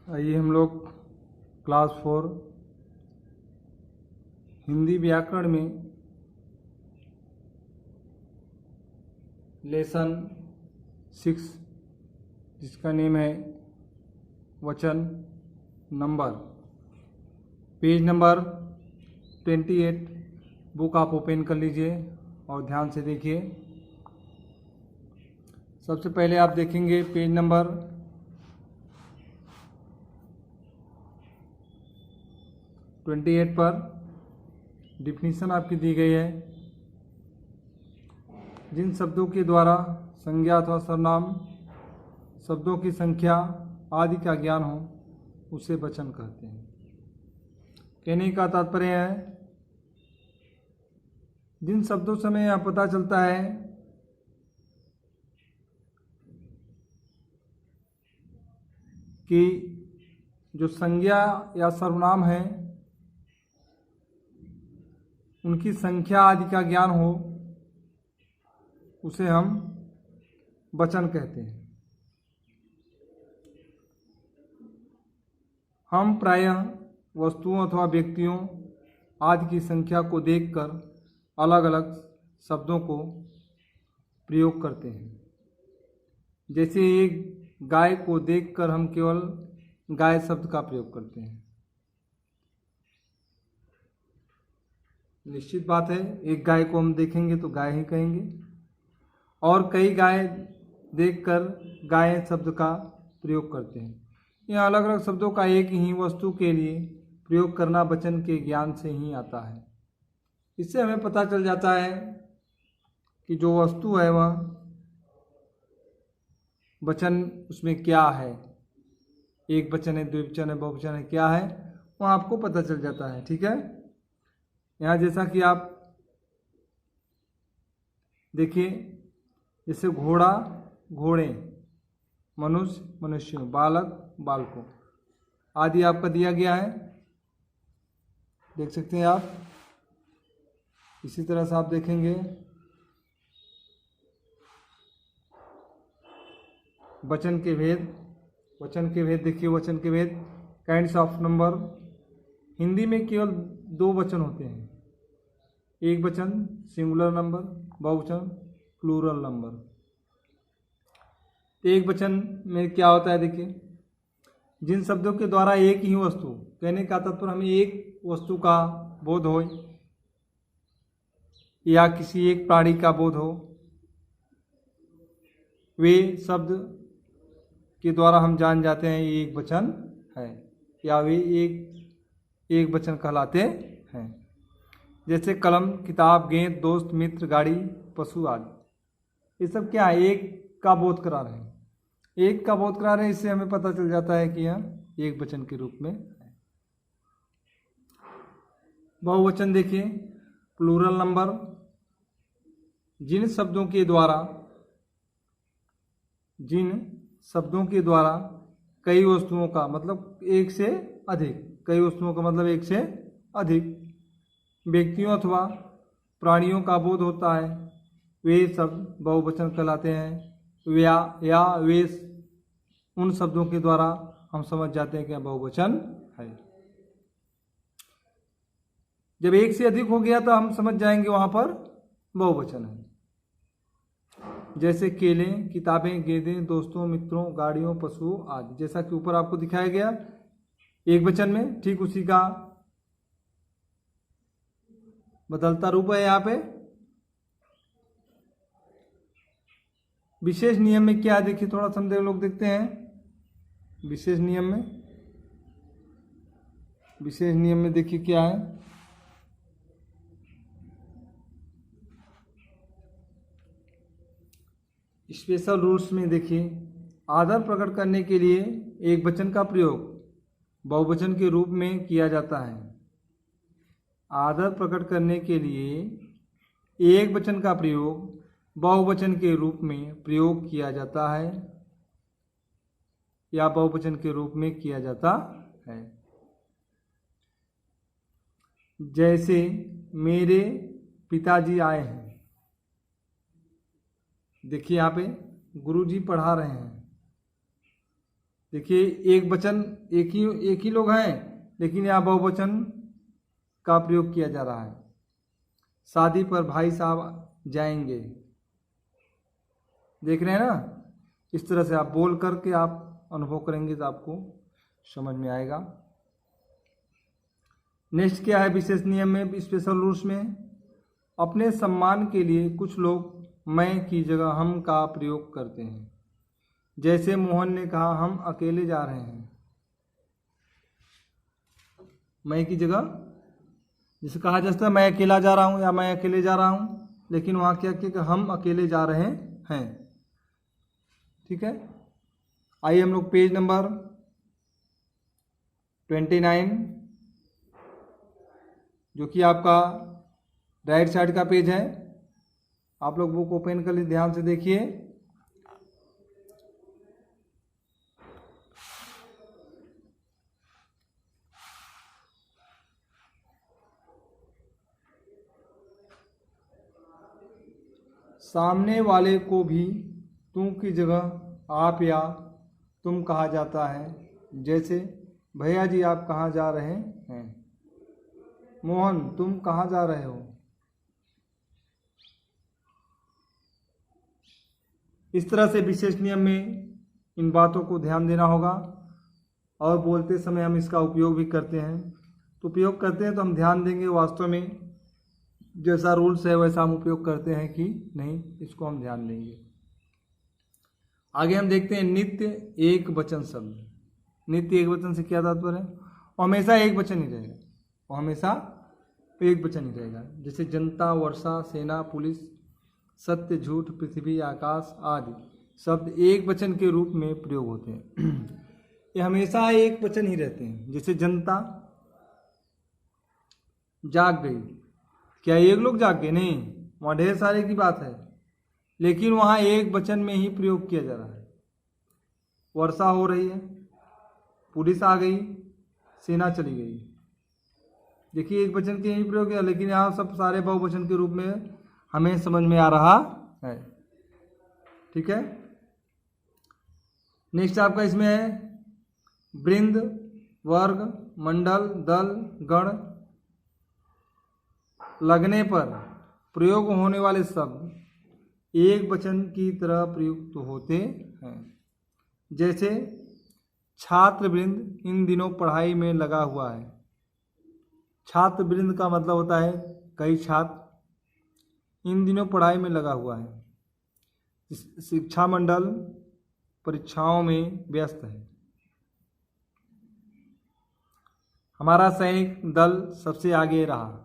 आइए हम लोग क्लास 4 हिंदी व्याकरण में लेसन 6 जिसका नेम है वचन नंबर, पेज नंबर 28 बुक आप ओपन कर लीजिए और ध्यान से देखिए। सबसे पहले आप देखेंगे पेज नंबर 28 पर डिफिनीशन आपकी दी गई है। जिन शब्दों के द्वारा संज्ञा अथवा सर्वनाम शब्दों की संख्या आदि का ज्ञान हो उसे वचन कहते हैं। कहने का तात्पर्य है जिन शब्दों से हमें यह पता चलता है कि जो संज्ञा या सर्वनाम है उनकी संख्या आदि का ज्ञान हो उसे हम वचन कहते हैं। हम प्रायः वस्तुओं अथवा व्यक्तियों आदि की संख्या को देखकर अलग अलग शब्दों को प्रयोग करते हैं। जैसे एक गाय को देखकर हम केवल गाय शब्द का प्रयोग करते हैं। निश्चित बात है एक गाय को हम देखेंगे तो गाय ही कहेंगे, और कई गाय देखकर गाय शब्द का प्रयोग करते हैं। यह अलग अलग शब्दों का एक ही वस्तु के लिए प्रयोग करना वचन के ज्ञान से ही आता है। इससे हमें पता चल जाता है कि जो वस्तु है वह वचन उसमें क्या है, एक वचन है, द्विवचन है, बहुवचन है, क्या है वह आपको पता चल जाता है। ठीक है, यहाँ जैसा कि आप देखिए, जैसे घोड़ा घोड़े, मनुष्य मनुष्यों, बालक बालकों आदि आपका दिया गया है, देख सकते हैं आप। इसी तरह से आप देखेंगे वचन के भेद, देखिए वचन के भेद, काइंड्स ऑफ नंबर। हिंदी में केवल 2 वचन होते हैं, एक वचन सिंगुलर नंबर, बहुवचन प्लूरल नंबर। एक वचन में क्या होता है, देखिए जिन शब्दों के द्वारा एक ही वस्तु, कहने का तात्पर्य हमें एक वस्तु का बोध हो या किसी एक प्राणी का बोध हो, वे शब्द के द्वारा हम जान जाते हैं ये एक वचन है या वे एक वचन कहलाते हैं। जैसे कलम, किताब, गेंद, दोस्त, मित्र, गाड़ी, पशु आदि, ये सब क्या है, एक का बोध करा रहे हैं, एक का बोध करा रहे हैं। इससे हमें पता चल जाता है कि यह एक वचन के रूप में है। बहुवचन देखिए, प्लूरल नंबर, जिन शब्दों के द्वारा कई वस्तुओं का मतलब एक से अधिक, कई वस्तुओं का मतलब एक से अधिक व्यक्तियों अथवा प्राणियों का बोध होता है, वे शब्द बहुवचन कहलाते हैं। या वे उन शब्दों के द्वारा हम समझ जाते हैं कि बहुवचन है। जब एक से अधिक हो गया तो हम समझ जाएंगे वहां पर बहुवचन है। जैसे केले, किताबें, गेंदें, दोस्तों, मित्रों, गाड़ियों, पशुओं आदि, जैसा कि ऊपर आपको दिखाया गया एक वचन में, ठीक उसी का बदलता रूप है यहाँ पे। विशेष नियम में क्या है, देखिए थोड़ा सा हम लोग देखते हैं। विशेष नियम में देखिए क्या है, स्पेशल रूल्स में देखिए, आदर प्रकट करने के लिए एक वचन का प्रयोग बहुवचन के रूप में किया जाता है। आदर प्रकट करने के लिए एक वचन का प्रयोग बहुवचन के रूप में प्रयोग किया जाता है या बहुवचन के रूप में किया जाता है। जैसे मेरे पिताजी आए हैं, देखिए यहाँ पे गुरुजी पढ़ा रहे हैं, देखिए एक वचन, एक ही लोग हैं, लेकिन यहाँ बहुवचन का प्रयोग किया जा रहा है। शादी पर भाई साहब जाएंगे, देख रहे हैं ना। इस तरह से आप बोल करके आप अनुभव करेंगे तो आपको समझ में आएगा। नेक्स्ट क्या है विशेष नियम में, स्पेशल रूल्स में, अपने सम्मान के लिए कुछ लोग मैं की जगह हम का प्रयोग करते हैं। जैसे मोहन ने कहा हम अकेले जा रहे हैं, मैं की जगह जैसे कहा जाता है मैं अकेला जा रहा हूँ या मैं अकेले जा रहा हूँ, लेकिन वहाँ क्या कि हम अकेले जा रहे हैं। ठीक है, आइए हम लोग पेज नंबर 29 जो कि आपका राइट साइड का पेज है, आप लोग बुक ओपन कर लीजिए, ध्यान से देखिए। सामने वाले को भी तुम की जगह आप या तुम कहा जाता है। जैसे भैया जी आप कहाँ जा रहे हैं, मोहन तुम कहाँ जा रहे हो। इस तरह से विशेष नियम में इन बातों को ध्यान देना होगा, और बोलते समय हम इसका उपयोग भी करते हैं। तो उपयोग करते हैं तो हम ध्यान देंगे वास्तव में जैसा रूल्स है वैसा हम उपयोग करते हैं कि नहीं, इसको हम ध्यान देंगे। आगे हम देखते हैं नित्य एक वचन शब्द। नित्य एक वचन से क्या तात्पर्य है, वो हमेशा एक वचन ही रहेगा, वो हमेशा एक वचन ही रहेगा। जैसे जनता, वर्षा, सेना, पुलिस, सत्य, झूठ, पृथ्वी, आकाश आदि शब्द एक वचन के रूप में प्रयोग होते हैं। ये हमेशा एक वचन ही रहते हैं। जैसे जनता जाग गई, क्या एक लोग जाग गए, नहीं, वहाँ ढेर सारे की बात है, लेकिन वहाँ एक वचन में ही प्रयोग किया जा रहा है। वर्षा हो रही है, पुलिस आ गई, सेना चली गई, देखिए एक वचन के ही प्रयोग किया, लेकिन यहाँ सब सारे बहुवचन के रूप में हमें समझ में आ रहा है। ठीक है, नेक्स्ट आपका इसमें है वृंद, वर्ग, मंडल, दल, गण लगने पर प्रयोग होने वाले शब्द एक वचन की तरह प्रयुक्त होते हैं। जैसे छात्र वृंद इन दिनों पढ़ाई में लगा हुआ है। छात्र वृंद का मतलब होता है कई छात्र, इन दिनों पढ़ाई में लगा हुआ है। शिक्षा मंडल परीक्षाओं में व्यस्त है। हमारा सैनिक दल सबसे आगे रहा,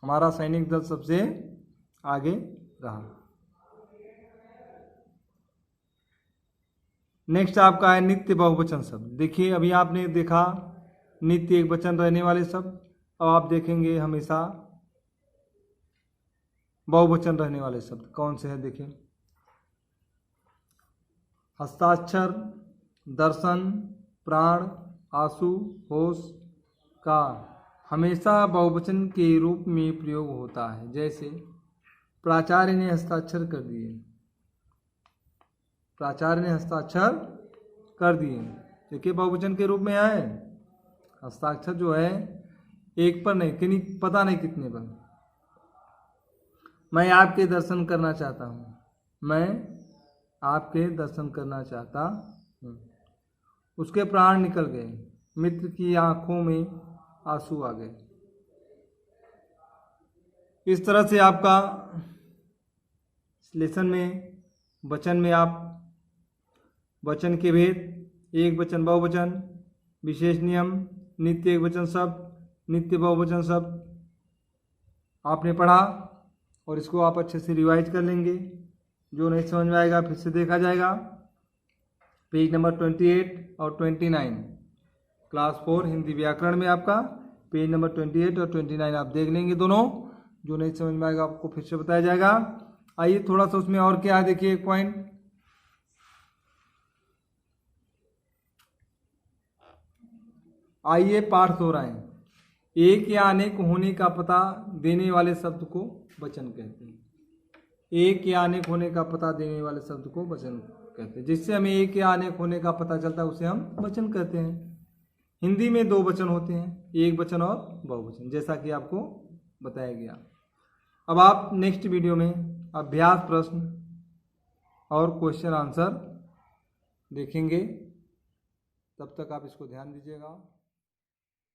हमारा सैनिक दल सबसे आगे रहा। नेक्स्ट आपका है नित्य बहुवचन शब्द। देखिए अभी आपने देखा नित्य एक वचन रहने वाले शब्द, अब आप देखेंगे हमेशा बहुवचन रहने वाले शब्द कौन से हैं। देखिए हस्ताक्षर, दर्शन, प्राण, आंसू, होश का हमेशा बहुवचन के रूप में प्रयोग होता है। जैसे प्राचार्य ने हस्ताक्षर कर दिए, प्राचार्य ने हस्ताक्षर कर दिए, देखिए बहुवचन के रूप में आए। हस्ताक्षर जो है एक पर नहीं, किन्हीं पता नहीं कितने पर। मैं आपके दर्शन करना चाहता हूँ, मैं आपके दर्शन करना चाहता हूँ। उसके प्राण निकल गए, मित्र की आंखों में आंसू आ गए। इस तरह से आपका लेसन में वचन में आप वचन के भेद, एक वचन बहुवचन, विशेष नियम, नित्य एक वचन शब्द, नित्य बहुवचन शब्द आपने पढ़ा, और इसको आप अच्छे से रिवाइज कर लेंगे। जो नहीं समझ में आएगा फिर से देखा जाएगा। पेज नंबर 28 और 29 क्लास 4 हिंदी व्याकरण में आपका पेज नंबर 28 और 29 आप देख लेंगे दोनों। जो नहीं समझ में आएगा आपको फिर से बताया जाएगा। आइए थोड़ा सा उसमें और क्या है देखिए, एक पॉइंट आइए पाठ दोहराएं। एक या अनेक होने का पता देने वाले शब्द को वचन कहते हैं। एक या अनेक होने का पता देने वाले शब्द को वचन कहते हैं। कहते हैं। जिससे हमें एक या अनेक होने का पता चलता है उसे हम वचन कहते हैं। हिंदी में 2 वचन होते हैं, एक वचन और बहुवचन, जैसा कि आपको बताया गया। अब आप नेक्स्ट वीडियो में अभ्यास प्रश्न और क्वेश्चन आंसर देखेंगे। तब तक आप इसको ध्यान दीजिएगा।